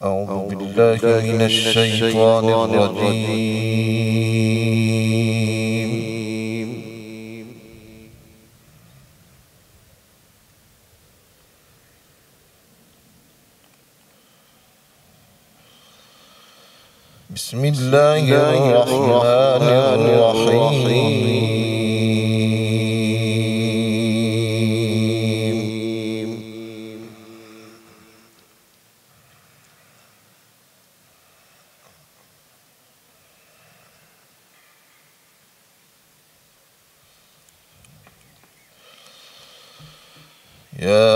أعوذ بالله من الشيطان الرجيم. بسم الله الرحمن الرحيم. يا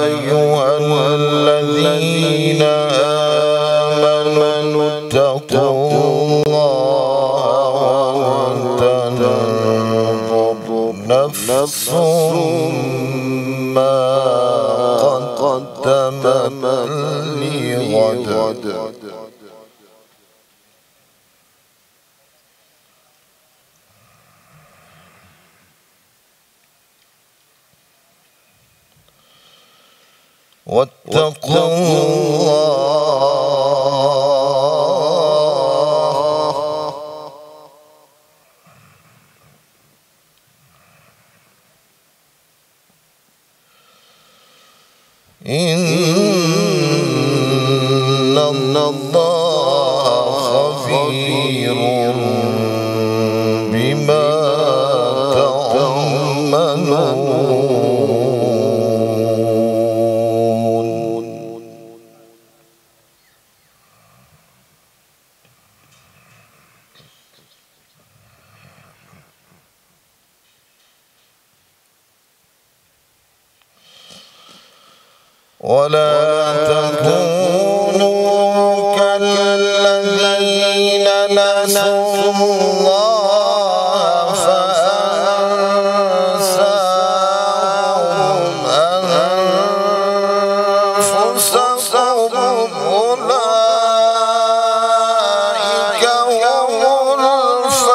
أيها الذين آمنوا اتقوا الله ولتنظر نفس ما قدمت لغد. واتقوا الله إن الله خبير بما تعملون. ولا تكونوا كالذين نسوا الله فأنساهم أنفسهم أولئك هم الفاسقون.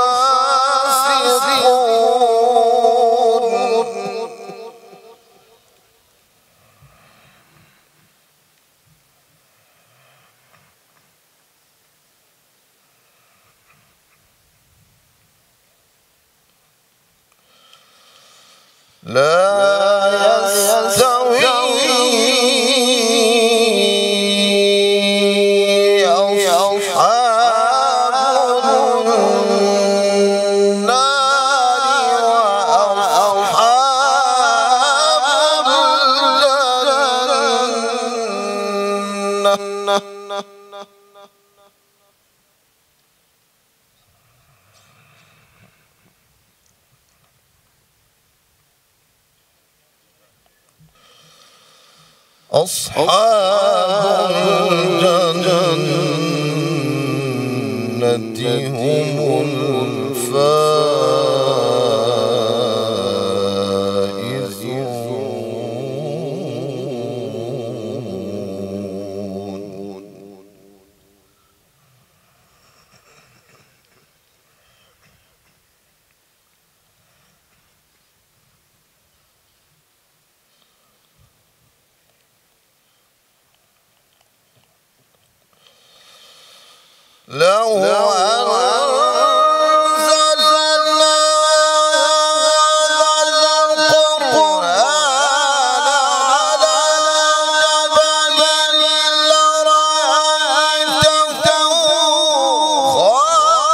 لا يستوي أصحاب النار وأصحاب الجنة. أصحاب الجنة هم الفائزون. لو أنزلنا هذا القرآن على جبل لرأيته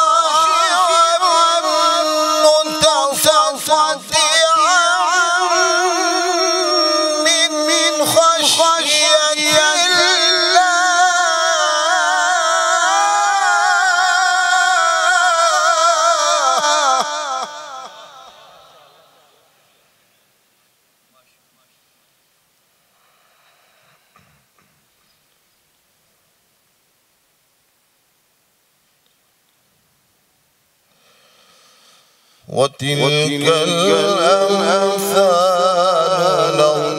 خاشعا متصدعا من خشية الله. وتلك الأمثال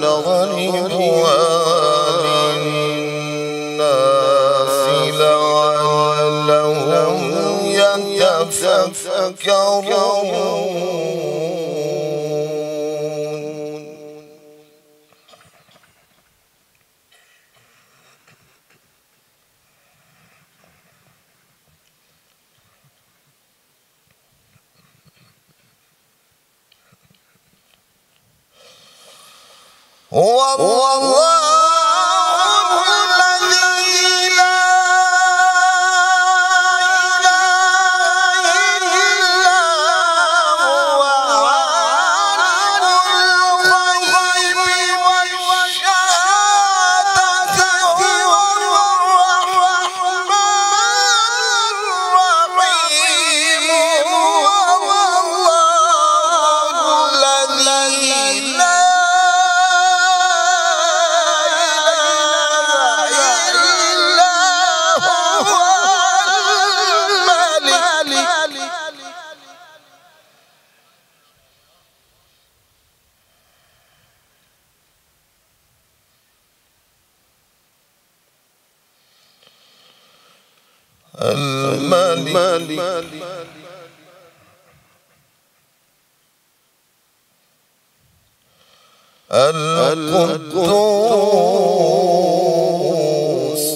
نضربها للناس لعلهم يتفكرون. هو الله الذي لا إله إلا هو عالم الغيب والشهادة هو الرحمن الرحيم هو الله الذي لا الملك القدوس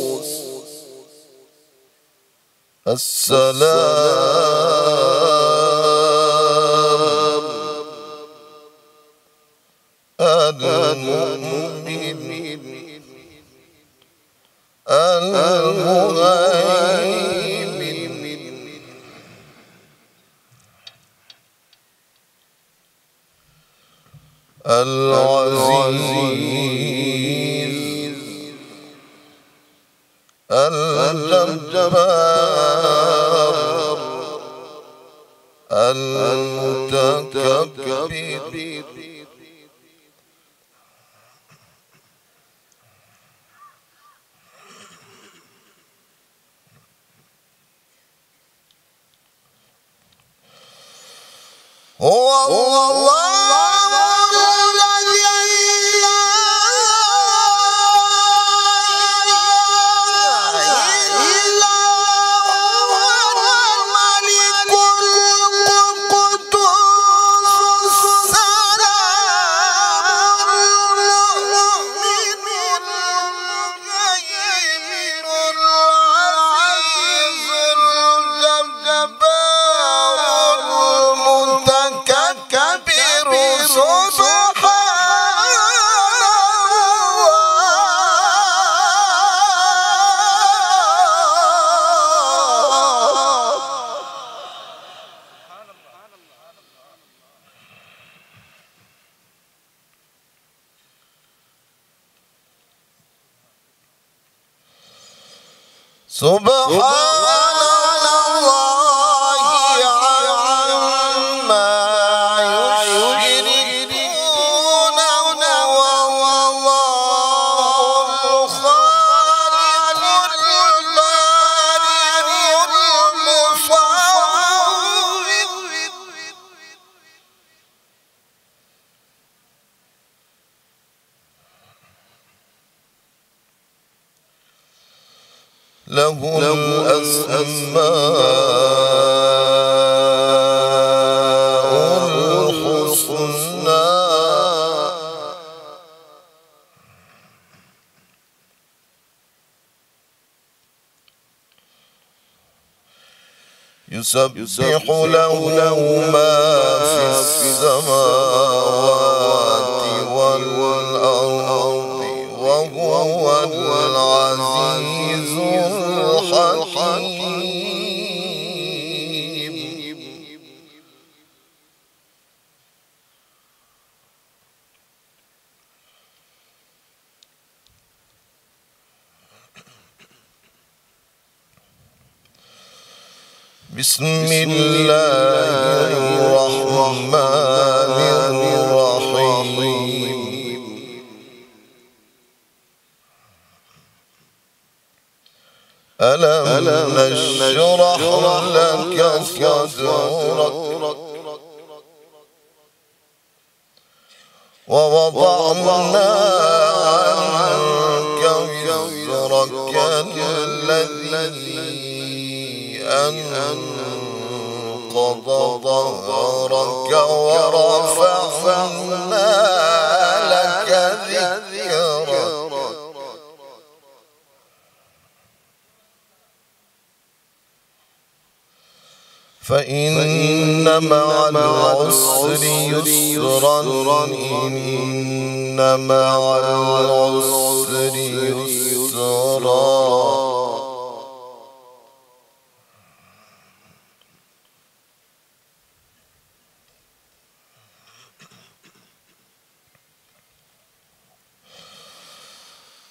السلام المؤمن المهيمن العزيز الجبار المتكبر هو الله الذي لا إله إلا هو الملك القدوس السلام المؤمن المهيمن العزيز الجبار المتكبر سبحان الله عما يشركون والله الخالق البارئ المصور له الأسماء الحسنى يسبح له ما في السماوات والأرض وهو العزيز الحكيم بسم الله الرحمن الرحيم ألم نشرح لك صدرك ووضعنا عنك وزرك الذي أنقض ظهرك ورفعنا لك ذكرك فإن مع العسر يسرا إن مع العسر يسرا.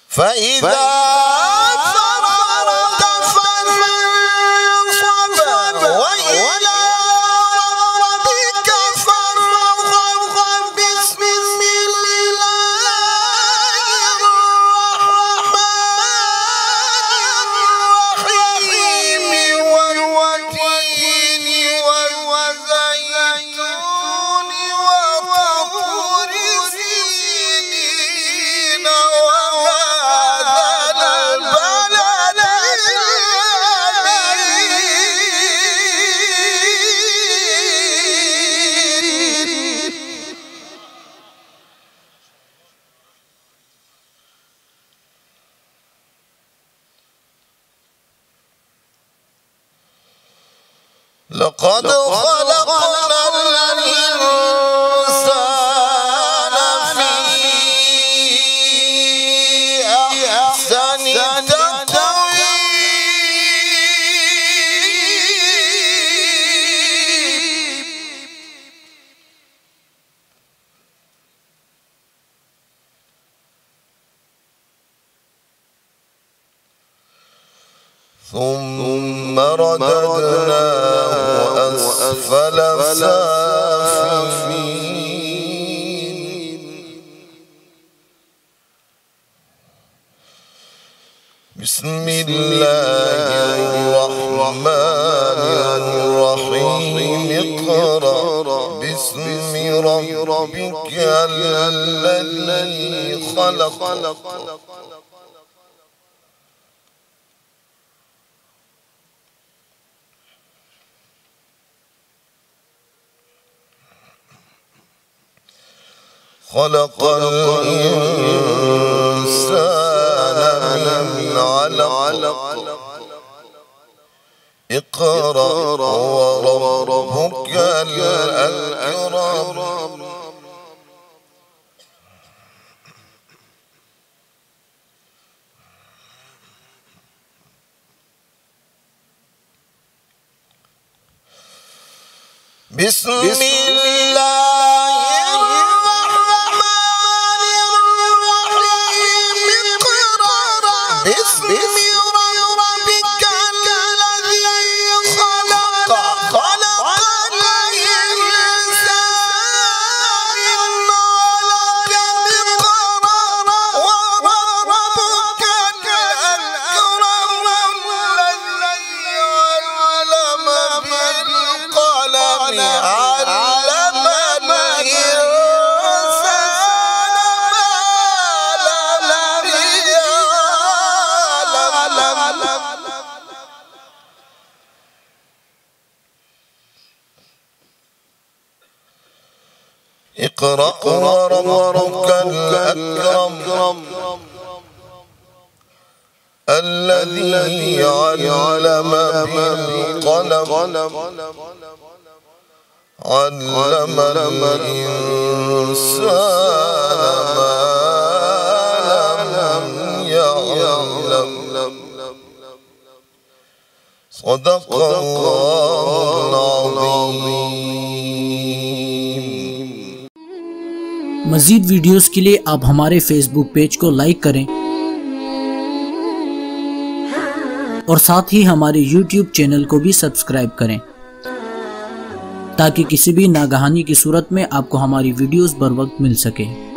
فإذا فرغت فانصب وإلى ربك فارغب. بسم الله الرحمن الرحيم والتين والزيتون وطور سينين لقد خلقنا الإنسان في أحسن تقويم. ثم رددناه أسفل سافلين. بسم الله الرحمن الرحيم. اقرأ باسم ربك الذي خلق. خلق الإنسان من علق. اقرأ وربك الأكرم. بسم الله الرحمن الرحيم. اقرأ باسم ربك الذي خلق. خلق الإنسان من علق. اقرأ وربك الأكرم الذي علم بالقلم. علم الإنسان ما لم يعلم. اقرأ وربك الأكرم الذي علم بالقلم. علم الإنسان ما لم يعلم. صدق الله العظيم. मज़ीद वीडियोस के लिए आप हमारे फेसबुक पेज को लाइक करें और साथ ही हमारे यूट्यूब चैनल को भी सब्सक्राइब करें ताकि किसी भी नागहानी की सूरत में आपको हमारी वीडियोस बर वक्त मिल सके।